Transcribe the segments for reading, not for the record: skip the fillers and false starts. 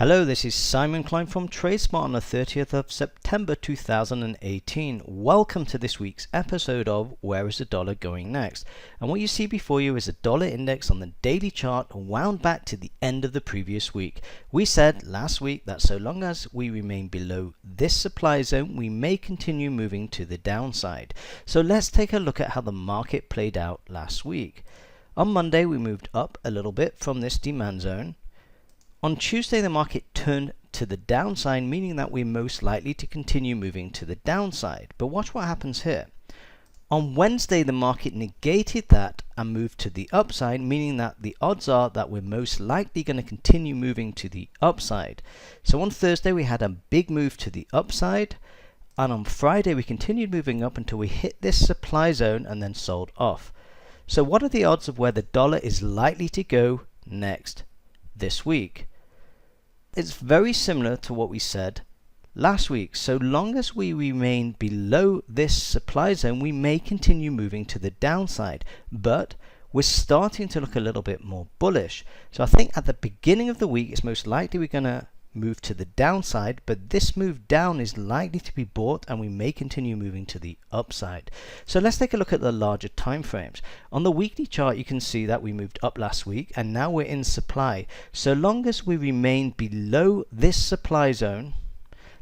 Hello, this is Simon Klein from TradeSmart on the 30th of September 2018. Welcome to this week's episode of Where is the Dollar Going Next? And what you see before you is a dollar index on the daily chart wound back to the end of the previous week. We said last week that so long as we remain below this supply zone, we may continue moving to the downside. So let's take a look at how the market played out last week. On Monday, we moved up a little bit from this demand zone. On Tuesday, the market turned to the downside, meaning that we're most likely to continue moving to the downside. But watch what happens here. On Wednesday, the market negated that and moved to the upside, meaning that the odds are that we're most likely going to continue moving to the upside. So on Thursday, we had a big move to the upside. And on Friday, we continued moving up until we hit this supply zone and then sold off. So what are the odds of where the dollar is likely to go next this week? It's very similar to what we said last week. So long as we remain below this supply zone, we may continue moving to the downside, but we're starting to look a little bit more bullish. So I think at the beginning of the week, it's most likely we're going to move to the downside, but this move down is likely to be bought and we may continue moving to the upside. So let's take a look at the larger time frames. On the weekly chart, you can see that we moved up last week and now we're in supply. So long as we remain below this supply zone,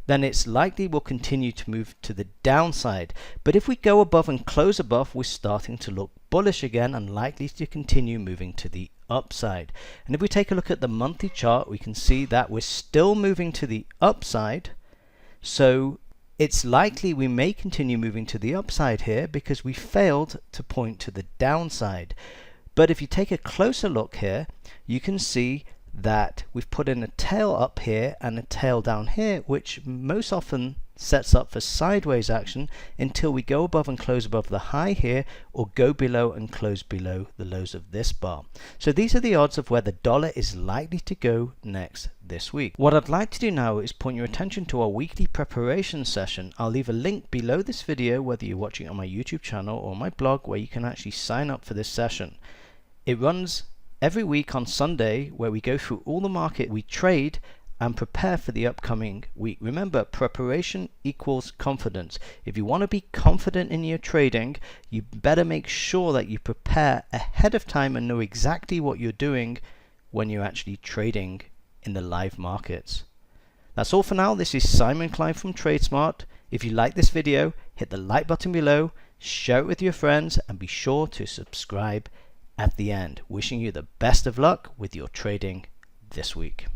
then it's likely we'll continue to move to the downside. But if we go above and close above, we're starting to look bullish again and likely to continue moving to the upside. And if we take a look at the monthly chart, we can see that we're still moving to the upside. So it's likely we may continue moving to the upside here because we failed to point to the downside. But if you take a closer look here, you can see that we've put in a tail up here and a tail down here, which most often sets up for sideways action until we go above and close above the high here, or go below and close below the lows of this bar. So these are the odds of where the dollar is likely to go next this week. What I'd like to do now is point your attention to our weekly preparation session. I'll leave a link below this video, whether you're watching on my YouTube channel or my blog, where you can actually sign up for this session. It runs every week on Sunday, where we go through all the market we trade and prepare for the upcoming week. Remember, preparation equals confidence. If you want to be confident in your trading, you better make sure that you prepare ahead of time and know exactly what you're doing when you're actually trading in the live markets. That's all for now. This is Simon Klein from TradeSmart. If you like this video, hit the like button below, share it with your friends, and be sure to subscribe at the end. Wishing you the best of luck with your trading this week.